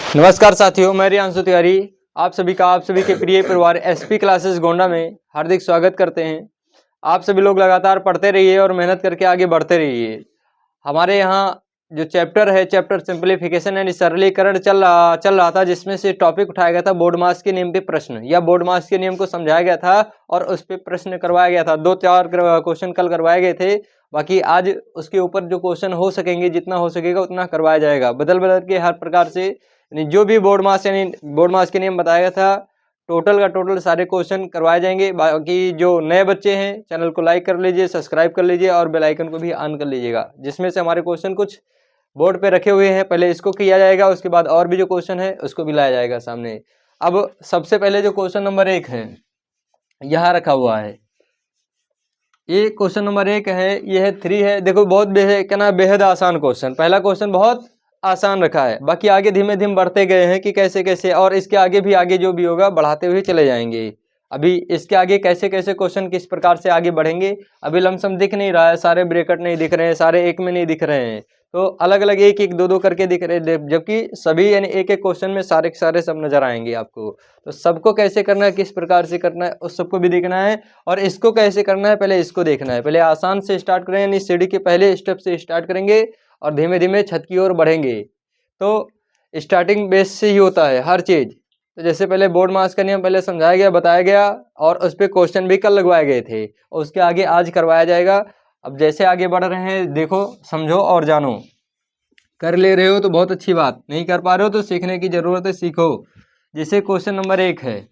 नमस्कार साथियों, मैं रियांशु तिवारी आप सभी के प्रिय परिवार एसपी क्लासेस गोंडा में हार्दिक स्वागत करते हैं। आप सभी लोग लगातार पढ़ते रहिए और मेहनत करके आगे बढ़ते रहिए। हमारे यहाँ जो चैप्टर है, चैप्टर सिंप्लीफिकेशन यानी सरलीकरण चल रहा था, जिसमें से टॉपिक उठाया गया था बोर्ड मास के नियम पे प्रश्न या बोर्ड मास के नियम को समझाया गया था और उस पर प्रश्न करवाया गया था। 2-4 क्वेश्चन कल करवाए गए थे, बाकी आज उसके ऊपर जो क्वेश्चन हो सकेंगे, जितना हो सकेगा उतना करवाया जाएगा, बदल बदल के हर प्रकार से। जो भी बोर्ड मास यानी बोर्ड मास के नियम बताया गया था, टोटल का टोटल सारे क्वेश्चन करवाए जाएंगे। बाकी जो नए बच्चे हैं, चैनल को लाइक कर लीजिए, सब्सक्राइब कर लीजिए और बेल आइकन को भी ऑन कर लीजिएगा, जिसमें से हमारे क्वेश्चन कुछ बोर्ड पे रखे हुए हैं। पहले इसको किया जाएगा, उसके बाद और भी जो क्वेश्चन है उसको भी लाया जाएगा सामने। अब सबसे पहले जो क्वेश्चन नंबर 1 है यहाँ रखा हुआ है, ये क्वेश्चन नंबर 1 है, ये है 3 है। देखो बहुत बेहद आसान क्वेश्चन, पहला क्वेश्चन बहुत आसान रखा है। बाकी आगे धीमे धीमे बढ़ते गए हैं कि कैसे कैसे, और इसके आगे भी आगे जो भी होगा बढ़ाते हुए चले जाएंगे। अभी इसके आगे कैसे कैसे क्वेश्चन किस प्रकार से आगे बढ़ेंगे, अभी लमसम दिख नहीं रहा है, सारे ब्रैकेट नहीं दिख रहे हैं, सारे एक में नहीं दिख रहे हैं, तो अलग अलग एक एक दो दो करके दिख रहे हैं, जबकि सभी यानी एक एक क्वेश्चन में सारे के सारे सब नजर आएंगे आपको। तो सबको कैसे करना है, किस प्रकार से करना है, उस सबको भी देखना है। और इसको कैसे करना है, पहले इसको देखना है। पहले आसान से स्टार्ट करें, यानी सीढ़ी के पहले स्टेप से स्टार्ट करेंगे और धीमे धीमे छत की ओर बढ़ेंगे। तो स्टार्टिंग बेस से ही होता है हर चीज़। तो जैसे पहले बोर्ड मास का नियम पहले समझाया गया, बताया गया, और उस पर क्वेश्चन भी कल लगवाए गए थे, और उसके आगे आज करवाया जाएगा। अब जैसे आगे बढ़ रहे हैं, देखो, समझो और जानो। कर ले रहे हो तो बहुत अच्छी बात, नहीं कर पा रहे हो तो सीखने की जरूरत है, सीखो। जैसे क्वेश्चन नंबर 1 है,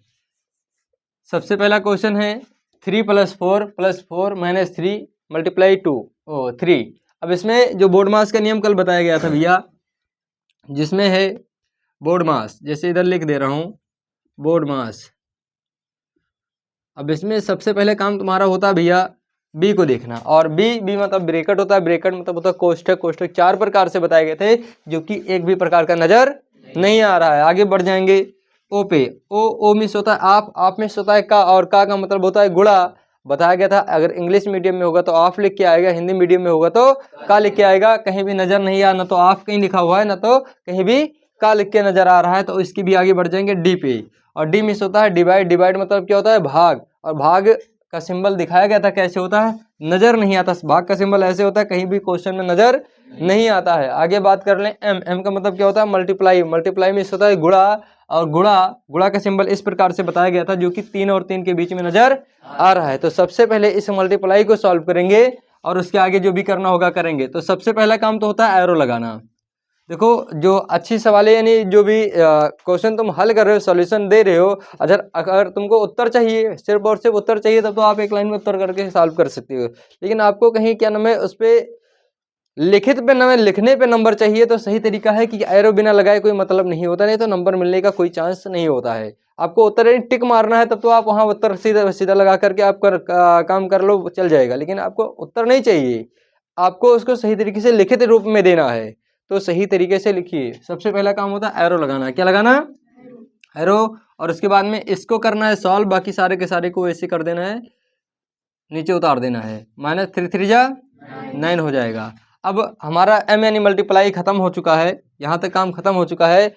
सबसे पहला क्वेश्चन है 3 + 4 + 4 - 3 × 2 3। अब इसमें जो बोर्ड मास का नियम कल बताया गया था भैया, जिसमें है बोर्ड मास, जैसे इधर लिख दे रहा हूं बोर्ड मास। अब इसमें सबसे पहले काम तुम्हारा होता है भैया बी को देखना, और बी मतलब ब्रैकेट होता है, ब्रैकेट मतलब होता है कोष्ठक। कोष्ठक 4 प्रकार से बताए गए थे, जो कि एक भी प्रकार का नजर नहीं आ रहा है। आगे बढ़ जाएंगे ओ पे। ओ मिस होता है आप मिस होता है का, और का मतलब होता है गुणा। बताया गया था अगर इंग्लिश मीडियम में होगा तो आप लिख के आएगा, हिंदी मीडियम में होगा तो का लिख के आएगा। कहीं भी नजर नहीं आ, ना तो आप कहीं लिखा हुआ है, ना तो कहीं भी का लिख के नजर आ रहा है, तो इसकी भी आगे बढ़ जाएंगे डी पे। और डी मिस होता है डिवाइड। डिवाइड मतलब क्या होता है, भाग, और भाग का सिंबल दिखाया गया था कैसे होता है, नजर नहीं आता। भाग का सिंबल ऐसे होता है, कहीं भी क्वेश्चन में नजर नहीं आता है। आगे बात कर लें एम का मतलब क्या होता है, मल्टीप्लाई। मल्टीप्लाई में होता है गुणा, और गुणा का सिंबल इस प्रकार से बताया गया था, जो कि 3 और 3 के बीच में नजर आ रहा है। तो सबसे पहले इस मल्टीप्लाई को सॉल्व करेंगे और उसके आगे जो भी करना होगा करेंगे। तो सबसे पहला काम तो होता है एरो लगाना। देखो, जो अच्छी सवाल है, यानी जो भी क्वेश्चन तुम हल कर रहे हो, सॉल्यूशन दे रहे हो, अगर तुमको उत्तर चाहिए, सिर्फ और सिर्फ उत्तर चाहिए, तब तो आप एक लाइन में उत्तर करके सॉल्व कर सकते हो। लेकिन आपको कहीं क्या नाम है, उस पर लिखित पे नाम है, लिखने पे नंबर चाहिए, तो सही तरीका है कि एरो बिना लगाए कोई मतलब नहीं होता, नहीं तो नंबर मिलने का कोई चांस नहीं होता है। आपको उत्तर टिक मारना है, तब तो आप वहाँ उत्तर सीधा सीधा लगा करके आप काम कर लो, चल जाएगा। लेकिन आपको उत्तर नहीं चाहिए, आपको उसको सही तरीके से लिखित रूप में देना है। तो सही तरीके से लिखिए। सबसे पहला काम होता है एरो लगाना। क्या लगाना? एरो। और उसके बाद में इसको करना है सॉल्व, बाकी सारे के सारे को ऐसे कर देना है, नीचे उतार देना है। -3 3 जा 9 हो जाएगा। अब हमारा एम यानी मल्टीप्लाई खत्म हो चुका है, यहाँ तक काम खत्म हो चुका है।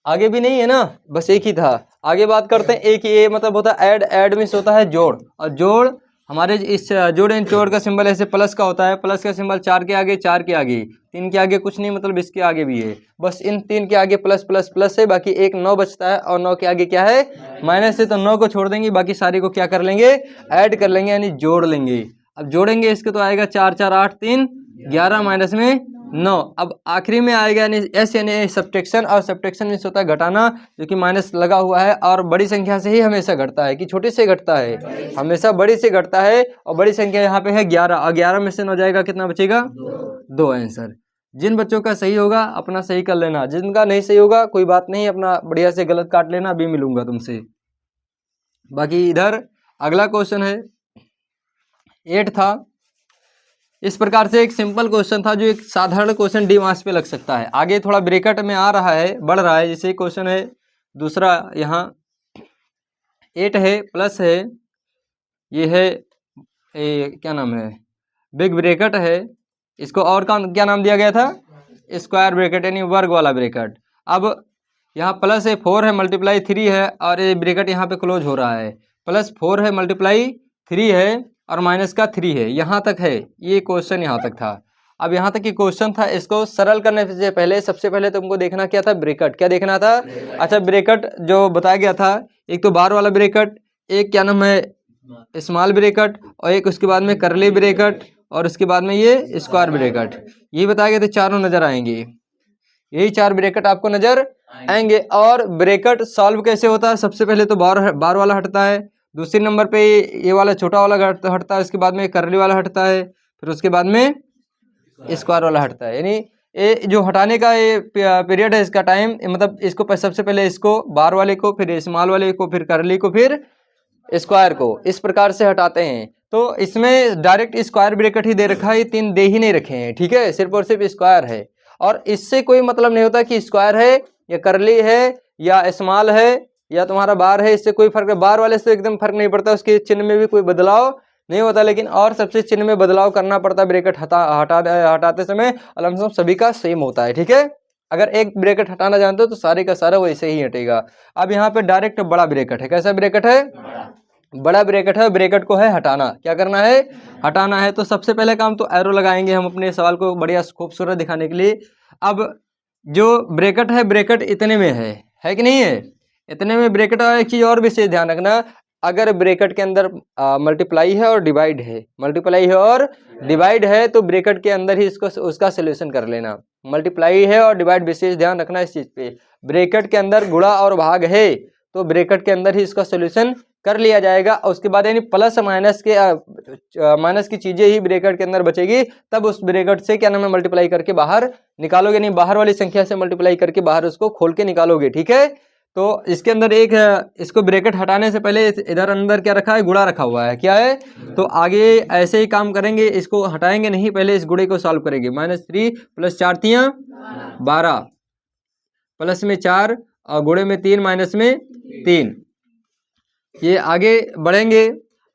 आगे भी नहीं है ना, बस एक ही था। आगे बात करते हैं एक ही। ए मतलब होता है ऐड। ऐड मीन्स होता है जोड़, और जोड़ हमारे इस जोड़ एंड जोड़ का सिंबल ऐसे प्लस का होता है। प्लस का सिंबल 4 के आगे, 4 के आगे, 3 के आगे कुछ नहीं, मतलब इसके आगे भी है, बस इन 3 के आगे प्लस प्लस प्लस है। बाकी एक 9 बचता है, और 9 के आगे क्या है, माइनस है, तो 9 को छोड़ देंगे, बाकी सारे को क्या कर लेंगे, ऐड कर लेंगे, यानी जोड़ लेंगे। अब जोड़ेंगे इसके तो आएगा 4 4 8 3 11 माइनस में 9। अब आखिरी में आएगा यानी एस यानी सब्ट्रैक्शन, और सब्ट्रैक्शन मीन्स होता है घटाना, जो कि माइनस लगा हुआ है। और बड़ी संख्या से ही हमेशा घटता है कि छोटी से घटता है, हमेशा बड़ी से घटता है। और बड़ी संख्या यहाँ पे है 11, और 11 में से 9 जाएगा, कितना बचेगा, 2 आंसर। जिन बच्चों का सही होगा अपना सही कर लेना, जिनका नहीं सही होगा कोई बात नहीं, अपना बढ़िया से गलत काट लेना, अभी मिलूंगा तुमसे। बाकी इधर अगला क्वेश्चन है 8 था। इस प्रकार से एक सिंपल क्वेश्चन था, जो एक साधारण क्वेश्चन डी मार्क्स पे लग सकता है। आगे थोड़ा ब्रैकेट में आ रहा है, बढ़ रहा है। जैसे क्वेश्चन है दूसरा, यहाँ 8 है, प्लस है, ये है क्या नाम है, बिग ब्रैकेट है। इसको और क्या नाम दिया गया था, स्क्वायर ब्रैकेट यानी वर्ग वाला ब्रैकेट। अब यहाँ प्लस है 4 है मल्टीप्लाई 3 है और ये ब्रैकेट यहाँ पे क्लोज हो रहा है, प्लस 4 है मल्टीप्लाई 3 है और माइनस का 3 है, यहाँ तक है। ये क्वेश्चन यहाँ तक था। अब यहाँ तक की क्वेश्चन था, इसको सरल करने से पहले सबसे पहले तुमको देखना क्या था, ब्रैकेट। क्या देखना था? अच्छा, ब्रैकेट जो बताया गया था, एक तो बार वाला ब्रैकेट, एक क्या नाम है स्मॉल ब्रैकेट, और एक उसके बाद में करली ब्रैकेट, और उसके बाद में ये स्क्वायर ब्रैकेट। ये बताया गया था, चारों नजर आएंगे, यही 4 ब्रैकेट आपको नजर आएंगे। और ब्रैकेट सॉल्व कैसे होता है? सबसे पहले तो बार वाला हटता है, दूसरे नंबर पे ये वाला छोटा वाला हटता है, उसके बाद में करली वाला हटता है, फिर उसके बाद में स्क्वायर वाला हटता है। यानी ये जो हटाने का ये पीरियड है, इसका टाइम, मतलब इसको सबसे पहले इसको बार वाले को, फिर स्मॉल वाले को, फिर करली को, फिर स्क्वायर को, इस प्रकार से हटाते हैं। तो इसमें डायरेक्ट स्क्वायर ब्रैकेट ही दे रखा है, ये 3 दे ही नहीं रखे हैं, ठीक है, सिर्फ और सिर्फ स्क्वायर है। और इससे कोई मतलब नहीं होता कि स्क्वायर है या करली है या स्मॉल है या तुम्हारा बार है, इससे कोई फर्क, बार वाले से एकदम फर्क नहीं पड़ता, उसके चिन्ह में भी कोई बदलाव नहीं होता। लेकिन और सबसे चिन्ह में बदलाव करना पड़ता है ब्रैकेट हटाते समय, अलमसम सभी का सेम होता है, ठीक है। अगर एक ब्रैकेट हटाना जानते हो तो सारे का सारा वैसे ही हटेगा। अब यहाँ पे डायरेक्ट बड़ा ब्रैकेट है, कैसा ब्रैकेट है? बड़ा ब्रैकेट है, ब्रैकेट को है हटाना। क्या करना है? हटाना है। तो सबसे पहले काम तो एरो लगाएंगे हम अपने सवाल को बढ़िया खूबसूरत दिखाने के लिए। अब जो ब्रैकेट है, ब्रैकेट इतने में है कि नहीं है? इतने में ब्रैकेट। और एक चीज और विशेष ध्यान रखना, अगर ब्रैकेट के अंदर मल्टीप्लाई है और डिवाइड है, मल्टीप्लाई है और डिवाइड है, तो ब्रैकेट के अंदर ही इसको उसका सोल्यूशन कर लेना। मल्टीप्लाई है और डिवाइड, विशेष ध्यान रखना इस चीज पे। ब्रैकेट के अंदर गुणा और भाग है तो ब्रैकेट के अंदर ही इसका सोल्यूशन कर लिया जाएगा। और उसके बाद यानी प्लस माइनस की चीजें ही ब्रैकेट के अंदर बचेगी, तब उस ब्रैकेट से क्या नाम है मल्टीप्लाई करके बाहर निकालोगे, नहीं बाहर वाली संख्या से मल्टीप्लाई करके बाहर उसको खोल के निकालोगे, ठीक है। तो इसके अंदर एक इसको ब्रैकेट हटाने से पहले इधर अंदर क्या रखा है? गुणा रखा हुआ है। क्या है? तो आगे ऐसे ही काम करेंगे, इसको हटाएंगे नहीं, पहले इस गुणे को सॉल्व करेंगे। -3 + 4 × 12, प्लस में 4 और गुणे में 3 माइनस में 3। ये आगे बढ़ेंगे।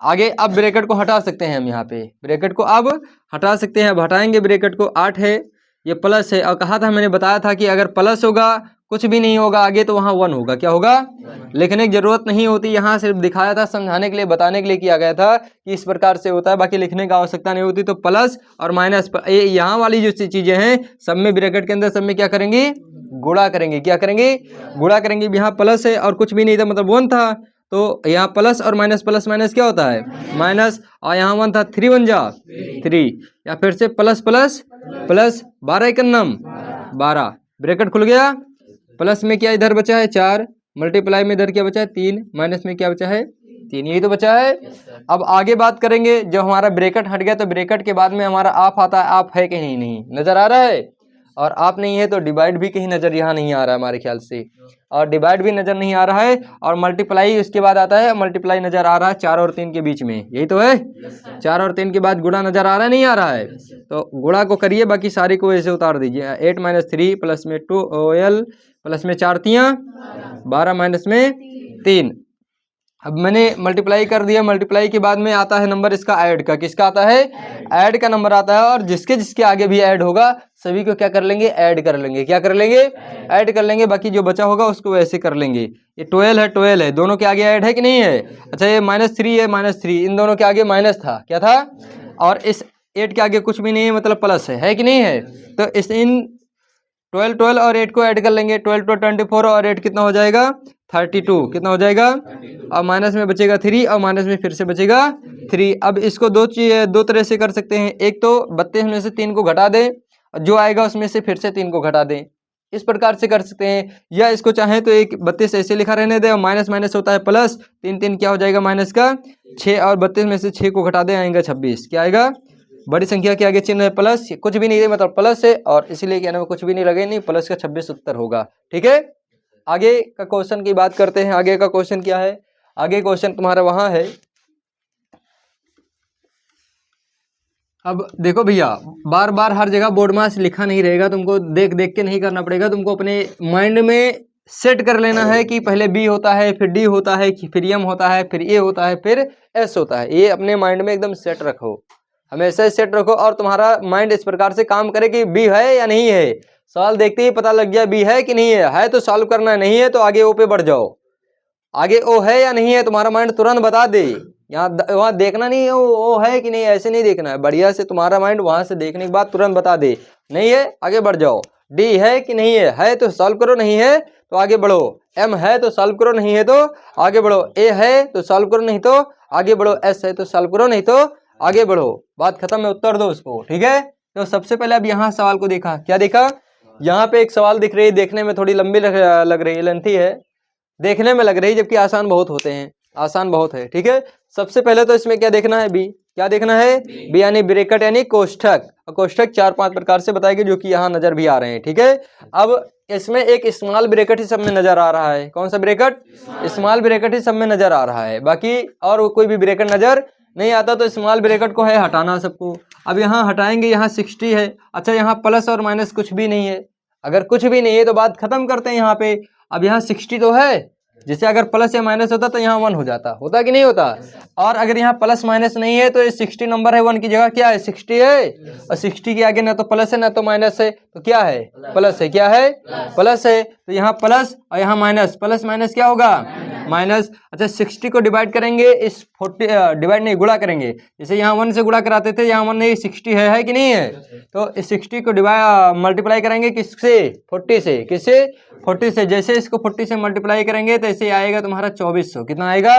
आगे अब ब्रैकेट को हटा सकते हैं हम, यहाँ पे ब्रैकेट को अब हटा सकते हैं। अब हटाएंगे ब्रैकेट को, 8 है, ये प्लस है, और कहा था, मैंने बताया था कि अगर प्लस होगा कुछ भी नहीं होगा आगे, तो वहाँ 1 होगा। क्या होगा? लिखने की जरूरत नहीं होती, यहाँ सिर्फ दिखाया था, समझाने के लिए, बताने के लिए किया गया था कि इस प्रकार से होता है, बाकी लिखने की आवश्यकता नहीं होती। तो प्लस और माइनस, यहाँ वाली जो चीजें हैं सब में ब्रैकेट के अंदर सब में क्या करेंगे? गुणा करेंगे। क्या करेंगे? गुणा करेंगे। यहाँ प्लस है और कुछ भी नहीं था, मतलब 1 था, तो यहाँ प्लस और माइनस, प्लस माइनस क्या होता है? माइनस। और यहाँ 1 था, 3 × 1 = 3, या फिर से प्लस प्लस प्लस, 12 × 9 = 12, ब्रैकेट खुल गया। प्लस में क्या इधर बचा है? 4, मल्टीप्लाई में इधर क्या बचा है? 3, माइनस में क्या बचा है? 3, यही तो बचा है। अब आगे बात करेंगे, जब हमारा ब्रैकेट हट गया तो ब्रैकेट के बाद में हमारा आप आता है। आप है कहीं नहीं नजर आ रहा है, और आप नहीं है तो डिवाइड भी कहीं नजर यहाँ नहीं आ रहा है हमारे ख्याल से, और डिवाइड भी नजर नहीं आ रहा है, और मल्टीप्लाई उसके बाद आता है। मल्टीप्लाई नजर आ रहा है 4 और 3 के बीच में, यही तो है। 4 और 3 के बाद गुणा नजर आ रहा है, नहीं आ रहा है? तो गुणा को करिए, बाकी सारे को ऐसे उतार दीजिए। 8 - 3 प्लस में 12 प्लस में 4 × 12 माइनस में 3। अब मैंने मल्टीप्लाई कर दिया। मल्टीप्लाई के बाद में आता है नंबर इसका ऐड का। किसका आता है? ऐड का नंबर आता है, और जिसके जिसके आगे भी ऐड होगा सभी को क्या कर लेंगे? ऐड कर लेंगे। क्या कर लेंगे? ऐड कर लेंगे। बाकी जो बचा होगा उसको वैसे कर लेंगे। ये 12 है, दोनों के आगे ऐड है कि नहीं है? अच्छा, ये -3 है, -3, इन दोनों के आगे माइनस था। क्या था? और इस 8 के आगे कुछ भी नहीं है, मतलब प्लस है कि नहीं है? तो इस इन 12 और 8 को ऐड कर लेंगे। 12 × 24 और 8 कितना हो जाएगा? 32। कितना हो जाएगा? और माइनस में बचेगा 3, और माइनस में फिर से बचेगा 3। अब इसको दो तरह से कर सकते हैं। एक तो 32 में से 3 को घटा दें, जो आएगा उसमें से फिर से 3 को घटा दें, इस प्रकार से कर सकते हैं। या इसको चाहें तो एक 32 ऐसे लिखा रहने दें, और माइनस माइनस होता है प्लस, 3 3 क्या हो जाएगा? माइनस का 6, और 32 में से 6 को घटा दें, आएगा 26। क्या आएगा? बड़ी संख्या के आगे चिन्ह है प्लस, कुछ भी नहीं है मतलब प्लस है, और इसीलिए क्या नाम कुछ भी नहीं लगे, नहीं, प्लस का 26 उत्तर होगा। ठीक है, आगे का क्वेश्चन की बात करते हैं। आगे का क्वेश्चन क्या है? आगे क्वेश्चन तुम्हारा वहां है। अब देखो भैया, बार बार हर जगह बोर्ड मास लिखा नहीं रहेगा, तुमको देख देख के नहीं करना पड़ेगा, तुमको अपने माइंड में सेट कर लेना है कि पहले बी होता है, फिर डी होता है, फिर एम होता है, फिर ए होता है, फिर एस होता है। ये अपने माइंड में एकदम सेट रखो। हमेशा सेट रखो और तुम्हारा माइंड इस प्रकार से काम करे कि बी है या नहीं है। सवाल देखते ही पता लग गया बी है कि नहीं है तो सॉल्व करना है, नहीं है तो आगे ओ पे बढ़ जाओ। आगे ओ है या नहीं है तुम्हारा माइंड तुरंत बता दे। यहाँ वहाँ देखना नहीं है ओ है कि नहीं, ऐसे नहीं देखना है, बढ़िया से तुम्हारा माइंड वहां से देखने के बाद तुरंत बता दे, नहीं है आगे बढ़ जाओ। डी है कि नहीं है तो सॉल्व करो, नहीं है तो आगे बढ़ो। एम है तो सॉल्व करो, नहीं है तो आगे बढ़ो। ए है तो सॉल्व करो, नहीं तो आगे बढ़ो। एस है तो सॉल्व करो, नहीं तो आगे बढ़ो। बात खत्म है, उत्तर दो उसको, ठीक है। तो सबसे पहले अब यहाँ सवाल को देखा, क्या देखा, यहाँ पे एक सवाल दिख रही है, देखने में थोड़ी लंबी लग रही है, लेंथी है देखने में लग रही, जबकि आसान बहुत होते हैं, आसान बहुत है, ठीक है। सबसे पहले तो इसमें क्या देखना है, बी, क्या देखना है, बी यानी ब्रैकेट यानी कोष्ठक। कोष्ठक 4-5 प्रकार से बताएंगे जो कि यहाँ नजर भी आ रहे हैं, ठीक है। अब इसमें एक स्मॉल ब्रैकेट ही सब में नजर आ रहा है, कौन सा ब्रैकेट, स्मॉल ब्रैकेट ही सब में नजर आ रहा है, बाकी और कोई भी ब्रैकेट नजर नहीं आता। तो स्मॉल ब्रैकेट को है हटाना सबको। अब यहाँ हटाएंगे, यहाँ 60 है, अच्छा यहाँ प्लस और माइनस कुछ भी नहीं है, अगर कुछ भी नहीं है तो बात खत्म करते हैं यहाँ पे। अब यहाँ 60 तो है, जैसे अगर प्लस या माइनस होता तो यहाँ 1 हो जाता, होता कि नहीं होता। और अगर यहाँ प्लस माइनस नहीं है तो ये 60 नंबर है, 1 की जगह क्या है 60 है, और 60 के आगे ना तो प्लस है ना तो माइनस है, तो क्या है प्लस है, क्या है प्लस है। तो यहाँ प्लस और यहाँ माइनस, प्लस माइनस क्या होगा माइनस। अच्छा 60 को डिवाइड करेंगे, इस 40 डिवाइड नहीं गुणा करेंगे, जैसे यहाँ 1 से गुणा कराते थे, यहाँ 1 नहीं 60 है कि नहीं है। तो इस 60 को डिवाइड मल्टीप्लाई करेंगे किससे 40 से, किससे 40 से। जैसे इसको 40 से मल्टीप्लाई करेंगे तो ऐसे आएगा तुम्हारा 2400, कितना आएगा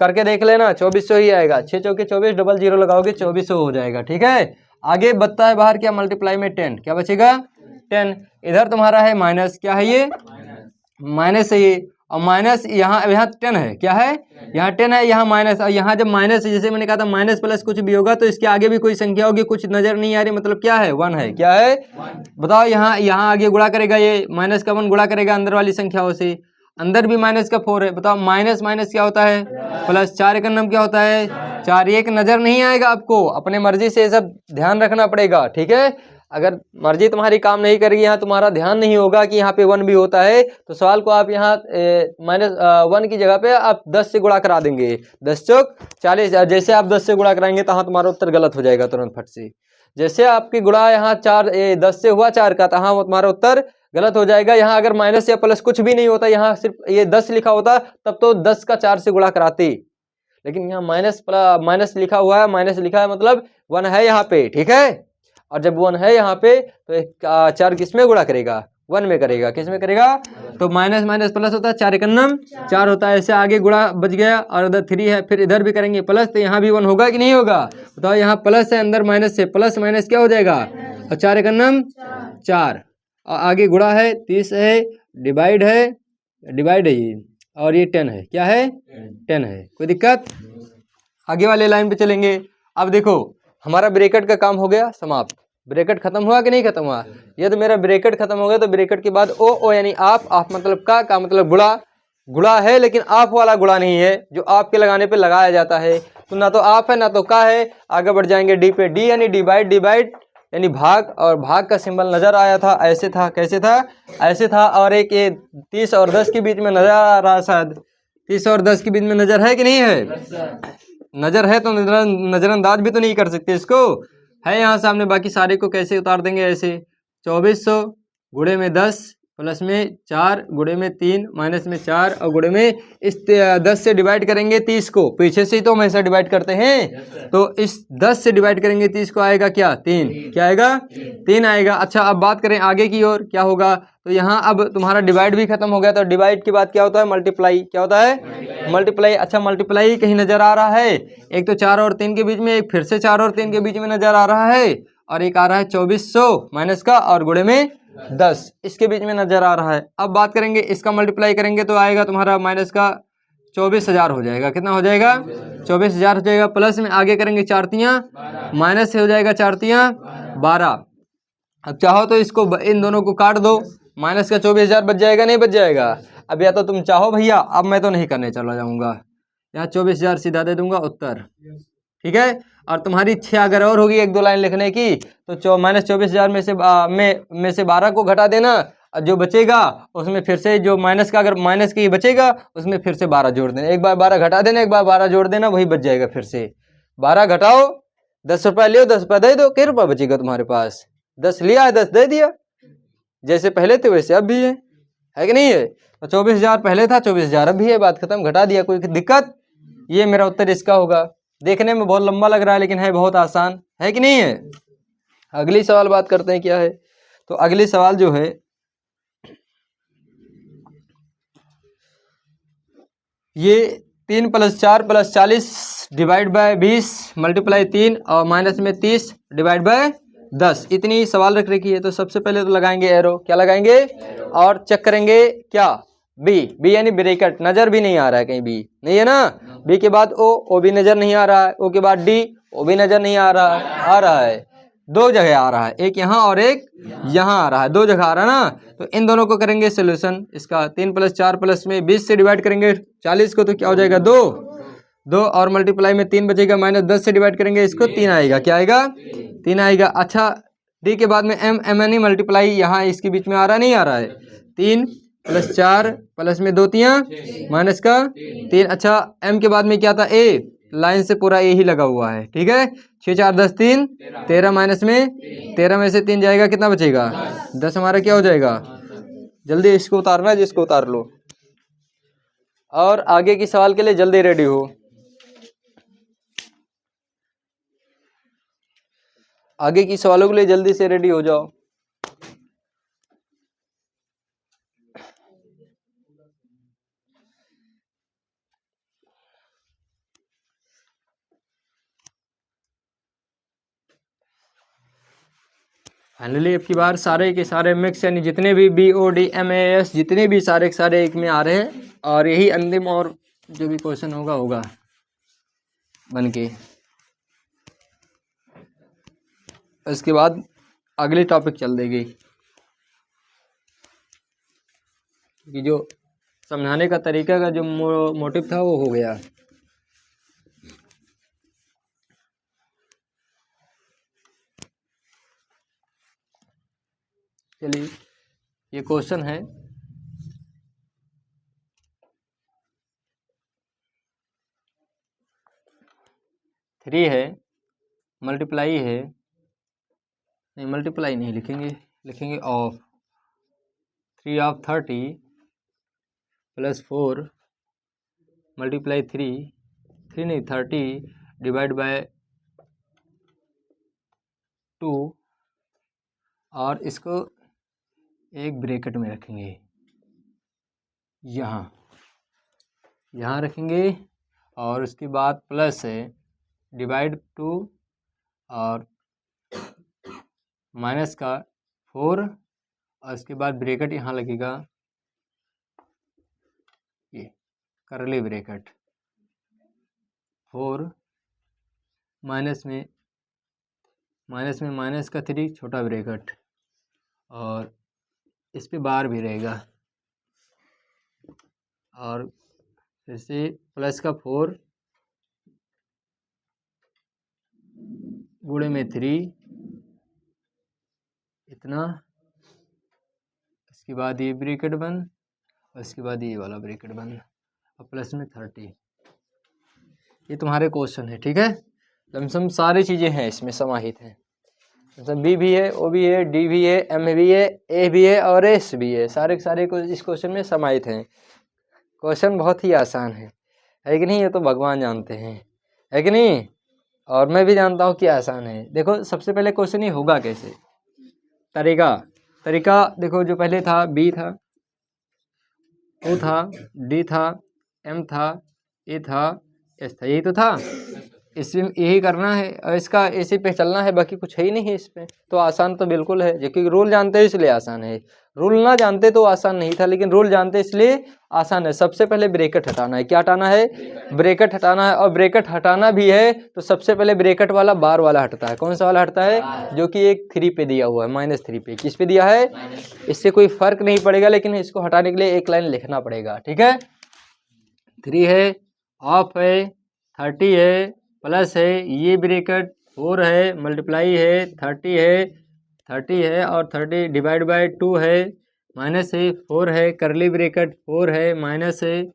करके देख लेना, 2400 ही आएगा। 6 चौके 24, डबल 0 लगाओगे 2400 हो जाएगा, ठीक है। आगे बचता है बाहर क्या, मल्टीप्लाई में 10, क्या बचेगा 10। इधर तुम्हारा है माइनस, क्या है ये माइनस है ये, और माइनस यहाँ 10 है, क्या है यहाँ 10 है, यहाँ माइनस, और यहाँ जब माइनस है, जैसे मैंने कहा था माइनस प्लस कुछ भी होगा तो इसके आगे भी कोई संख्या होगी, कुछ नजर नहीं आ रही, मतलब क्या है 1 है, क्या है बताओ। यहाँ आगे गुणा करेगा, ये माइनस का 1 गुणा करेगा अंदर वाली संख्याओं से, अंदर भी माइनस का 4 है, बताओ माइनस माइनस क्या होता है प्लस, 4 का नंबर क्या होता है 4, एक नजर नहीं आएगा आपको, अपने मर्जी से ये सब ध्यान रखना पड़ेगा, ठीक है। अगर मर्जी तुम्हारी काम नहीं करेगी, यहाँ तुम्हारा ध्यान नहीं होगा कि यहाँ पे 1 भी होता है, तो सवाल को आप यहाँ -1 की जगह पे आप 10 से गुणा करा देंगे, 10 चौक 40। जैसे आप 10 से गुणा कराएंगे तो हाँ तुम्हारा उत्तर गलत हो जाएगा तुरंत फट से। जैसे आपकी गुणा यहाँ 10 से हुआ 4 का, तो हाँ वो तुम्हारा उत्तर गलत हो जाएगा। यहाँ अगर माइनस या प्लस कुछ भी नहीं होता, यहाँ सिर्फ ये 10 लिखा होता तब तो 10 का 4 से गुणा कराते, लेकिन यहाँ माइनस लिखा हुआ है, माइनस लिखा है मतलब 1 है यहाँ पे, ठीक है। और जब 1 है यहाँ पे तो 4 किस में गुणा करेगा 1 में करेगा, किस में करेगा, तो माइनस माइनस प्लस होता है, 4 एकन्नम 4 होता है, ऐसे आगे गुणा बच गया। और उधर 3 है, फिर इधर भी करेंगे प्लस, तो यहाँ भी 1 होगा कि नहीं होगा बताओ। यहाँ प्लस है, अंदर माइनस है, प्लस माइनस क्या हो जाएगा, और 4 एकन्नम 4, और आगे गुणा है 30 है, डिवाइड है ये, और ये 10 है, क्या है 10 है, कोई दिक्कत। आगे वाले लाइन पे चलेंगे। अब देखो हमारा ब्रैकेट का काम हो गया समाप्त, ब्रैकेट खत्म हुआ कि नहीं खत्म हुआ, ये तो मेरा ब्रैकेट खत्म हो गया। तो ब्रैकेट के बाद ओ यानी आप मतलब का मतलब गुणा है, लेकिन आप वाला गुणा नहीं है जो आपके लगाने पे लगाया जाता है, तो ना तो आप है ना तो का है। आगे बढ़ जाएंगे डी पे, डी यानी डिवाइड यानी भाग, और भाग का सिंबल नजर आया था, ऐसे था, कैसे था ऐसे था। और एक ये 30 और 10 के बीच में नजर आ रहा, शायद 30 और 10 के बीच में नजर है कि नहीं है, नजर है तो नजरअंदाज भी तो नहीं कर सकते इसको, है यहाँ सामने। बाकी सारे को कैसे उतार देंगे ऐसे, 2400 गुणे में 10 प्लस में 4 गुणे में 3 माइनस में 4 और गुणे में इस 10 से डिवाइड करेंगे 30 को, पीछे से ही तो हम ऐसा डिवाइड करते हैं। तो इस 10 से डिवाइड करेंगे 30 को, आएगा क्या 3, क्या आएगा 3 आएगा। अच्छा अब बात करें आगे की ओर क्या होगा, तो यहाँ अब तुम्हारा डिवाइड भी खत्म हो गया, तो डिवाइड के बाद क्या होता है मल्टीप्लाई, क्या होता है मल्टीप्लाई। अच्छा मल्टीप्लाई कहीं नजर आ रहा है, एक तो 4 और 3 के बीच में, एक फिर से 4 और 3 के बीच में नजर आ रहा है, और एक आ रहा है 2400 माइनस का और गुणे में 10 इसके बीच में नजर आ रहा है। अब बात करेंगे इसका मल्टीप्लाई करेंगे तो आएगा तुम्हारा माइनस का 24,000 हो जाएगा, कितना हो जाएगा 24,000 हो जाएगा। प्लस में आगे करेंगे 4 तियां माइनस से हो जाएगा 4 तियां 12। अब चाहो तो इसको इन दोनों को काट दो, माइनस का 24,000 बच जाएगा, नहीं बच जाएगा। अब या तो तुम चाहो भैया, अब मैं तो नहीं करने चला जाऊंगा, यहाँ 24,000 सीधा दे दूंगा उत्तर, ठीक है। और तुम्हारी इच्छा अगर और होगी 1-2 लाइन लिखने की तो माइनस 24,000 में से 12 को घटा देना, और जो बचेगा उसमें फिर से जो माइनस का, अगर माइनस की बचेगा उसमें फिर से 12 जोड़ देना, एक बार 12 घटा देना, एक बार 12 जोड़ देना, वही बच जाएगा। फिर से 12 घटाओ 10 रुपया लियो, 10 रुपया दे दो, कितने रुपया बचेगा तुम्हारे पास? 10 लिया है, 10 दे दिया, जैसे पहले थे वैसे अब भी है कि नहीं है? तो 24,000 पहले था, 24,000 अब भी है, बात खत्म, घटा दिया, कोई दिक्कत? ये मेरा उत्तर इसका होगा। देखने में बहुत लंबा लग रहा है लेकिन है बहुत आसान, है कि नहीं है? अगली सवाल बात करते हैं क्या है। तो अगली सवाल जो है ये 3 + 4 + 40 डिवाइड बाय 20 मल्टीप्लाई 3 और माइनस में 30 डिवाइड बाय 10, इतनी सवाल रख रखी है। तो सबसे पहले तो लगाएंगे एरो, क्या लगाएंगे? और चेक करेंगे क्या? बी यानी ब्रैकेट, नजर भी नहीं आ रहा है कहीं, बी नहीं है ना। बी के बाद ओ भी नजर नहीं आ रहा है, ओ के बाद डी, ओ भी नजर नहीं आ रहा है, दो जगह आ रहा है, एक यहाँ और एक यहाँ आ रहा है, दो जगह आ रहा है ना। तो इन दोनों को करेंगे सोल्यूशन इसका, 3 + 4 प्लस में 20 से डिवाइड करेंगे 40 को, तो क्या हो जाएगा? 2 और मल्टीप्लाई में 3 बचेगा, माइनस 10 से डिवाइड करेंगे इसको, 3 आएगा, क्या आएगा? 3 आएगा। अच्छा, डी के बाद में एम यानी मल्टीप्लाई, यहाँ इसके बीच में आ रहा नहीं आ रहा है, 3 + 4 प्लस में 2 तियाँ माइनस का 3। अच्छा, एम के बाद में क्या था? ए, लाइन से पूरा ए ही लगा हुआ है, ठीक है। 6 4 10 3 13 माइनस में 13 में से 3 जाएगा, कितना बचेगा? 10 हमारा क्या हो जाएगा? जल्दी इसको उतारना है, जिसको उतार लो और आगे की सवाल के लिए जल्दी रेडी हो। आगे की सवालों के लिए जल्दी से रेडी हो जाओ। फाइनली अब की बार सारे के सारे मिक्स यानी जितने भी BODMAS जितने भी सारे के सारे एक में आ रहे हैं, और यही अंतिम और जो भी क्वेश्चन होगा बन के। इसके बाद अगली टॉपिक चल देगी कि जो समझाने का तरीका का जो मोटिव था वो हो गया। चलिए, ये क्वेश्चन है, थ्री है, मल्टीप्लाई है, नहीं मल्टीप्लाई नहीं लिखेंगे ऑफ 3 ऑफ 30 + 4 मल्टीप्लाई 3 नहीं 30 डिवाइड बाय 2, और इसको एक ब्रैकेट में रखेंगे, यहाँ रखेंगे, और उसके बाद प्लस है डिवाइड 2 और माइनस का 4, और उसके बाद ब्रैकेट यहाँ लगेगा, ये करली ब्रैकेट, 4 माइनस में माइनस का 3 छोटा ब्रैकेट, और इस पे बार भी रहेगा, और फिर से प्लस का 4 गुणे में 3 इतना, इसके बाद ये ब्रैकेट बंद, और इसके बाद ये वाला ब्रैकेट बंद, और प्लस में 30। ये तुम्हारे क्वेश्चन है, ठीक है। लमसम सारी चीज़ें हैं इसमें समाहित हैं, मतलब बी भी है, ओ भी है, डी भी है, एम भी है, ए भी है और एस भी है, सारे के सारे इस क्वेश्चन में समाहित हैं। क्वेश्चन बहुत ही आसान है कि नहीं? ये तो भगवान जानते हैं, है कि नहीं? और मैं भी जानता हूँ कि आसान है। देखो सबसे पहले क्वेश्चन ये होगा कैसे, तरीका देखो, जो पहले था बी था, ओ था, डी था, एम था, ए था, एस था, यही तो था। इसमें यही करना है और इसका इसी पे चलना है, बाकी कुछ है ही नहीं है इसमें। तो आसान तो बिल्कुल है, क्योंकि रूल जानते हैं इसलिए आसान है। रूल ना जानते तो आसान नहीं था, लेकिन रूल जानते इसलिए आसान है। सबसे पहले ब्रैकेट हटाना है। क्या हटाना है? ब्रैकेट हटाना है। और ब्रैकेट हटाना भी है तो सबसे पहले ब्रैकेट वाला बार वाला हटता है। कौन सा वाला हटता है? जो कि एक 3 पे दिया हुआ है, -3 पे। किस पे दिया है? इससे कोई फर्क नहीं पड़ेगा, लेकिन इसको हटाने के लिए एक लाइन लिखना पड़ेगा, ठीक है। 3 है, ऑफ है, 30 है, प्लस है, ये ब्रैकेट 4 है, मल्टीप्लाई है, 30 है और 30 डिवाइड बाय 2 है, माइनस है, 4 है, करली ब्रैकेट 4 है, माइनस है,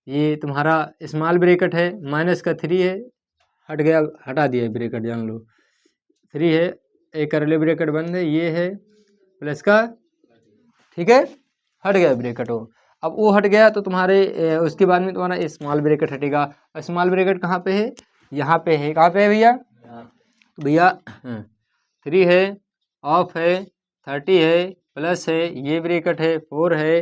ये तुम्हारा स्मॉल ब्रैकेट है, माइनस का 3 है, हट गया, हटा दिया ब्रैकेट, जान लो 3 है, एक करली ब्रैकेट बंद है, ये है प्लस का, ठीक है, हट गया ब्रैकेट वो। अब वो हट गया तो तुम्हारे उसके बाद में तुम्हारा स्मॉल ब्रैकेट हटेगा। स्मॉल ब्रैकेट कहाँ पे है, यहाँ पे है, कहाँ पे है भैया, तो भैया 3 है, ऑफ है, 30 है, प्लस है, ये ब्रैकेट है, 4 है,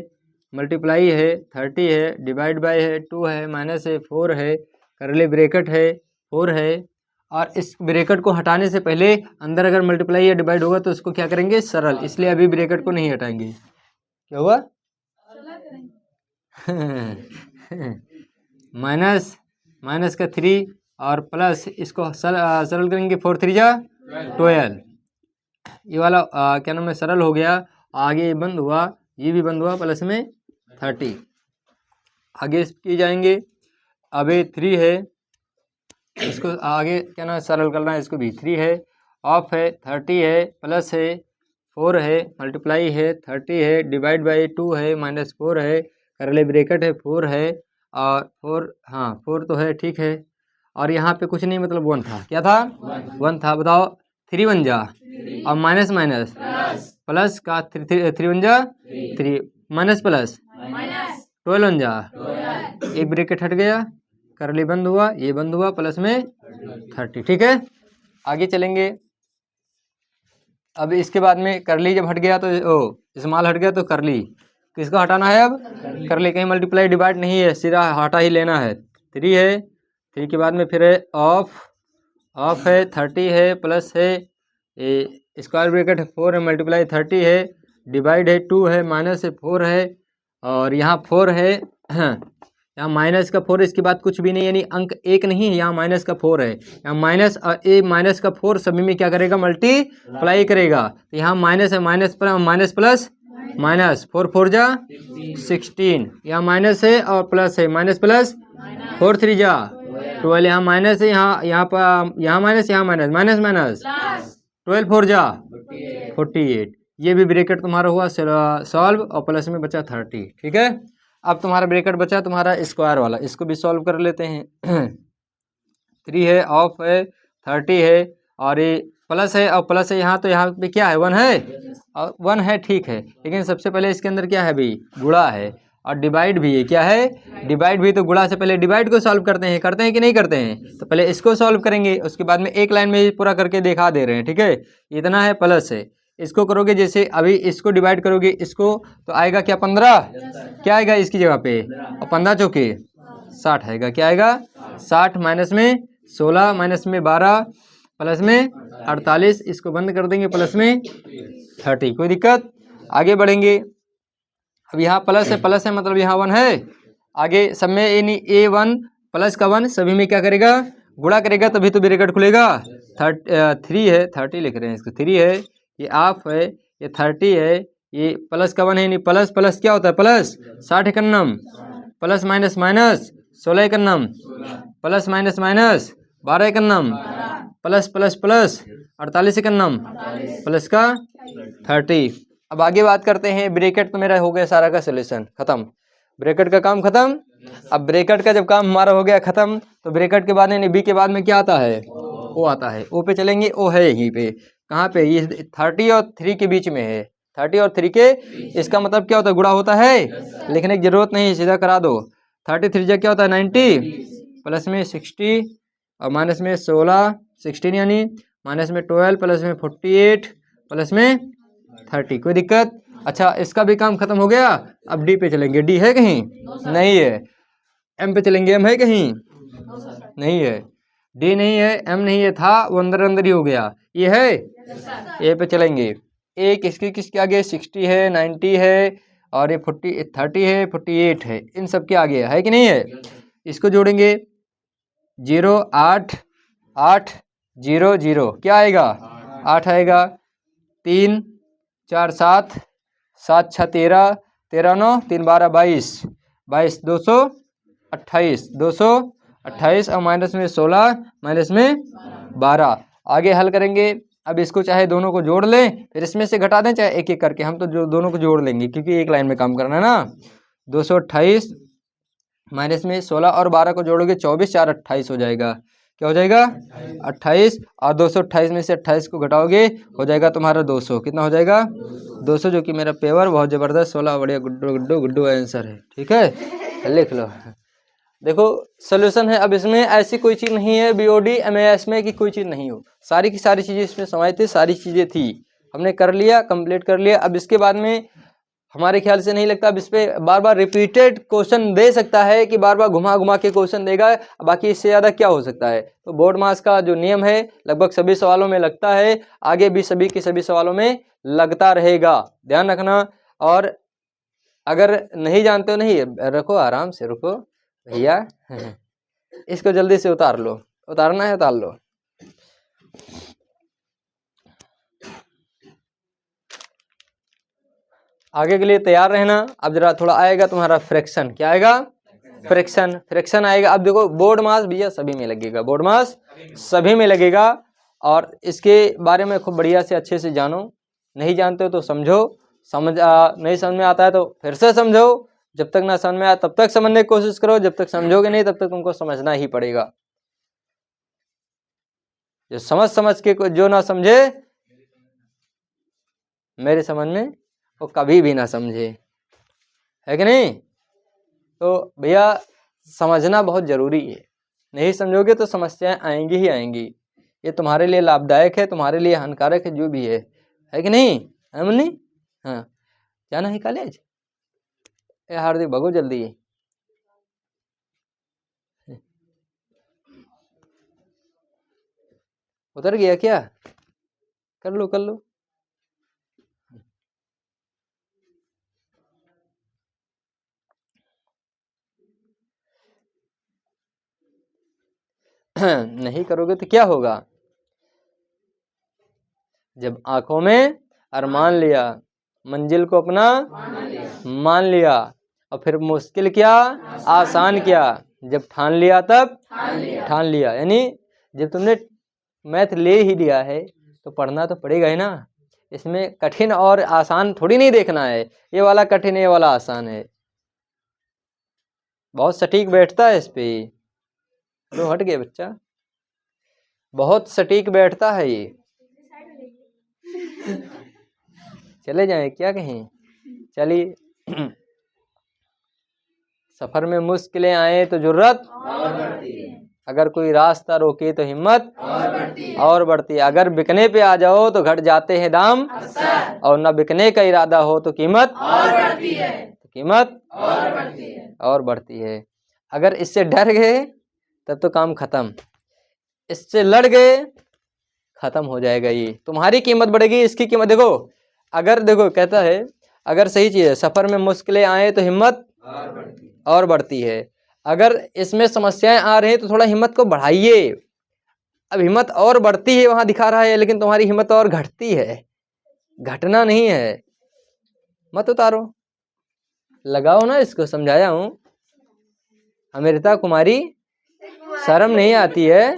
मल्टीप्लाई है, 30 है, डिवाइड बाय है, 2 है, माइनस है, 4 है, करली ब्रैकेट है, 4 है। और इस ब्रैकेट को हटाने से पहले अंदर अगर मल्टीप्लाई या डिवाइड होगा तो इसको क्या करेंगे, सरल, इसलिए अभी ब्रैकेट को नहीं हटाएंगे। क्या हुआ माइनस, माइनस का 3 और प्लस, इसको सरल करेंगे, 4 3 जा 12, ये वाला क्या नाम है, सरल हो गया। आगे ये बंद हुआ, ये भी बंद हुआ, प्लस में 30, आगे की जाएंगे। अब ये 3 है, इसको आगे क्या ना सरल करना है, इसको भी 3 है, ऑफ है, 30 है, प्लस है, 4 है, मल्टीप्लाई है, 30 है, डिवाइड बाई 2 है, माइनस 4 है, करले ब्रैकेट है, 4 है, और 4, हाँ 4 तो है, ठीक है। और यहाँ पे कुछ नहीं, मतलब 1 था, क्या था 1 था, बताओ 3 1 जा, और माइनस माइनस प्लस का 3 1 जा 3, माइनस प्लस 12 1 जा, एक ब्रैकेट हट गया, करली बंद हुआ, ये बंद हुआ, प्लस में 30, ठीक है। आगे चलेंगे। अब इसके बाद में करली जब हट गया तो स्मॉल हट गया तो करली किसको हटाना है, अब करली, कहीं मल्टीप्लाई डिवाइड नहीं है, सीधा हटा ही लेना है। 3 है, 3 के बाद में फिर है ऑफ, ऑफ है, 30 है, प्लस है, स्क्वायर ब्रैकेट है, 4 है, मल्टीप्लाई 30 है, डिवाइड है 2 है, माइनस है 4 है, और यहाँ 4 है, यहाँ माइनस का 4, इसके बाद कुछ भी नहीं, यानी अंक एक नहीं है, यहाँ माइनस का 4 है, यहाँ माइनस और ए माइनस का 4 सभी में क्या करेगा, मल्टीप्लाई करेगा। तो यहाँ माइनस है, माइनस प्लस माइनस, 4 4 जा 16, यहाँ माइनस है और प्लस है, माइनस प्लस 4 3 जा 12, यहाँ माइनस है, यहाँ पर यहाँ माइनस, यहाँ माइनस, माइनस माइनस 12 4 जा 48, ये भी ब्रैकेट तुम्हारा हुआ सॉल्व, और प्लस में बचा 30, ठीक है। अब तुम्हारा ब्रैकेट बचा तुम्हारा स्क्वायर वाला, इसको भी सॉल्व कर लेते हैं। 3 है, ऑफ है, 30 है, और ये प्लस है, और प्लस है यहाँ, तो यहाँ पे क्या है 1 है, और 1 है, ठीक है, लेकिन सबसे पहले इसके अंदर क्या है भाई, गुणा है, और डिवाइड भी है, क्या है, डिवाइड भी, तो गुणा से पहले डिवाइड को सॉल्व करते हैं कि नहीं करते हैं, तो पहले इसको सॉल्व करेंगे, उसके बाद में एक लाइन में पूरा करके दिखा दे रहे हैं, ठीक है। इतना है, प्लस है, इसको करोगे जैसे अभी इसको डिवाइड करोगे इसको, तो आएगा क्या 15, क्या आएगा इसकी जगह पे, और 15 चौके 60 आएगा, क्या आएगा 60, माइनस में 16, माइनस में 12, प्लस में 48, इसको बंद कर देंगे, प्लस में 30, कोई दिक्कत। आगे बढ़ेंगे। अब यहाँ प्लस है मतलब यहाँ 1 है, आगे सब में A1 प्लस का 1 सभी में क्या करेगा, गुणा करेगा, तभी तो ब्रैकेट खुलेगा। 3 है, 30 लिख रहे हैं इसको, 3 है, ये ऑफ है, ये 30 है, ये प्लस का 1 है, नहीं प्लस प्लस क्या होता है, प्लस 60 एकन्नम, प्लस माइनस माइनस 16 एकन्नम, प्लस माइनस माइनस 12 एकन्नम, प्लस प्लस प्लस 48 एकन्नम, प्लस का 30। अब आगे बात करते हैं, ब्रैकेट तो मेरा हो गया सारा का सोल्यूशन खत्म, ब्रैकेट का काम खत्म। अब ब्रैकेट का जब काम हमारा हो गया खत्म, तो ब्रैकेट के बाद बी के बाद में क्या आता है, ओ आता है, ओ पे चलेंगे, ओ है यहीं पे, कहाँ पे, ये 30 और 3 के बीच में है, 30 और 3 के, इसका मतलब क्या होता है, गुणा होता है, लिखने की जरूरत नहीं, सीधा करा दो। 33 जा क्या होता है 90, प्लस में 60, और माइनस में 16 16 यानी, माइनस में 12, प्लस में 48, प्लस में 30, कोई दिक्कत। अच्छा, इसका भी काम खत्म हो गया। अब डी पे चलेंगे, डी है कहीं, नहीं है। एम पे चलेंगे, एम है कहीं, नहीं है। डी नहीं है, एम नहीं है, था वो अंदर अंदर ही हो गया। ये है, ए पे चलेंगे। ए किसके आगे 60 है, 90 है, और ये 30 है, 48 है, इन सब के आगे है कि नहीं है। इसको जोड़ेंगे 0 8 8 0 0, क्या आएगा 8 आएगा। 3 4 7 7 6 13 13 9 3 12 22 22 228 228, और माइनस में 16, माइनस में 12। आगे हल करेंगे। अब इसको चाहे दोनों को जोड़ लें, फिर इसमें से घटा दें, चाहे एक एक करके, हम तो जो दोनों को जोड़ लेंगे क्योंकि एक लाइन में काम करना है ना। 228 माइनस में 16 और 12 को जोड़ोगे 24 4 28 हो जाएगा। क्या हो जाएगा 28, और 228 में से 28 को घटाओगे हो जाएगा तुम्हारा 200। कितना हो जाएगा 200, जो कि मेरा पेवर बहुत ज़बरदस्त 16 बढ़िया गुड्डू गुड्डू गुड्डू आंसर है। ठीक है, लिख लो। देखो सोल्यूशन है। अब इसमें ऐसी कोई चीज़ नहीं है BOD MAS में कि कोई चीज़ नहीं हो, सारी की सारी चीज़ें इसमें समाई थी, सारी चीज़ें थी, हमने कर लिया, कंप्लीट कर लिया। अब इसके बाद में हमारे ख्याल से नहीं लगता अब इस पर बार बार रिपीटेड क्वेश्चन दे सकता है कि बार बार घुमा घुमा के क्वेश्चन देगा, बाकी इससे ज़्यादा क्या हो सकता है। तो बोर्ड मास का जो नियम है लगभग सभी सवालों में लगता है, आगे भी सभी के सभी सवालों में लगता रहेगा, ध्यान रखना। और अगर नहीं जानते हो, नहीं रखो, आराम से रुको भैया, इसको जल्दी से उतार लो, उतारना है उतार लो। आगे के लिए तैयार रहना। अब जरा थोड़ा आएगा तुम्हारा फ्रैक्शन, क्या आएगा फ्रैक्शन, फ्रैक्शन आएगा। अब देखो बोर्ड मास भैया सभी में लगेगा, बोर्ड मास सभी में लगेगा, और इसके बारे में खूब बढ़िया से अच्छे से जानो। नहीं जानते हो तो समझो, नहीं समझ में आता है तो फिर से समझो, जब तक ना समझ में आए तब तक समझने की कोशिश करो, जब तक समझोगे नहीं तब तक तुमको समझना ही पड़ेगा। जो समझ के जो ना समझे मेरे समझ में वो कभी भी ना समझे, है कि नहीं। तो भैया समझना बहुत ज़रूरी है, नहीं समझोगे तो समस्याएं आएंगी ही आएंगी। ये तुम्हारे लिए लाभदायक है, तुम्हारे लिए हानिकारक है, जो भी है कि नहीं, है मुन्नी। हाँ, जाना है कॉलेज, ए हार्दिक भगो जल्दी। उतर गया क्या, कर लो कर लो। नहीं करोगे तो क्या होगा, जब आंखों में अरमान लिया, मंजिल को अपना मान लिया, और फिर मुश्किल क्या आसान क्या, जब ठान लिया तब ठान लिया। यानी जब तुमने मैथ ले ही लिया है तो पढ़ना तो पड़ेगा ही ना। इसमें कठिन और आसान थोड़ी नहीं देखना है, ये वाला कठिन है ये वाला आसान है, बहुत सटीक बैठता है इस पे। तो हट गए बच्चा, बहुत सटीक बैठता है ये। चले जाएं क्या कहीं, चलिए। सफर में मुश्किलें आए तो जुर्रत अगर कोई रास्ता रोके तो हिम्मत और बढ़ती है। अगर बिकने पे आ जाओ तो घट जाते हैं दाम, और न बिकने का इरादा हो तो कीमत और बढ़ती है। अगर इससे डर गए तब तो काम खत्म, इससे लड़ गए खत्म हो जाएगा। ये तुम्हारी कीमत बढ़ेगी, इसकी कीमत देखो। अगर देखो कहता है अगर सही चीज़ है, सफ़र में मुश्किलें आए तो हिम्मत और बढ़ती है। अगर इसमें समस्याएं आ रही हैं तो थोड़ा हिम्मत को बढ़ाइए। अब हिम्मत और बढ़ती है वहाँ दिखा रहा है, लेकिन तुम्हारी हिम्मत और घटती है, घटना नहीं है। मत उतारो, लगाओ ना इसको, समझाया हूँ। अमृता कुमारी शर्म नहीं आती है,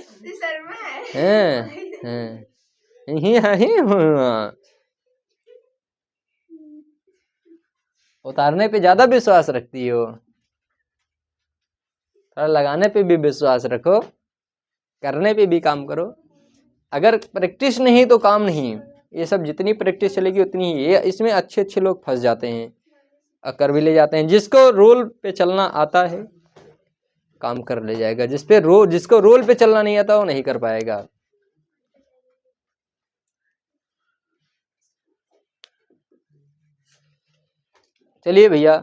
उतारने पे ज्यादा विश्वास रखती हो, थोड़ा लगाने पे भी विश्वास रखो, करने पे भी काम करो। अगर प्रैक्टिस नहीं तो काम नहीं, ये सब जितनी प्रैक्टिस चलेगी उतनी ही। ये इसमें अच्छे लोग फंस जाते हैं और कर भी ले जाते हैं। जिसको रोल पे चलना आता है काम कर ले जाएगा, जिसको रोल पे चलना नहीं आता वो नहीं कर पाएगा। चलिए भैया,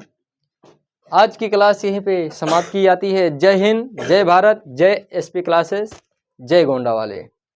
आज की क्लास यहीं पे समाप्त की जाती है। जय हिंद, जय भारत, जय SP क्लासेस, जय गोंडा वाले।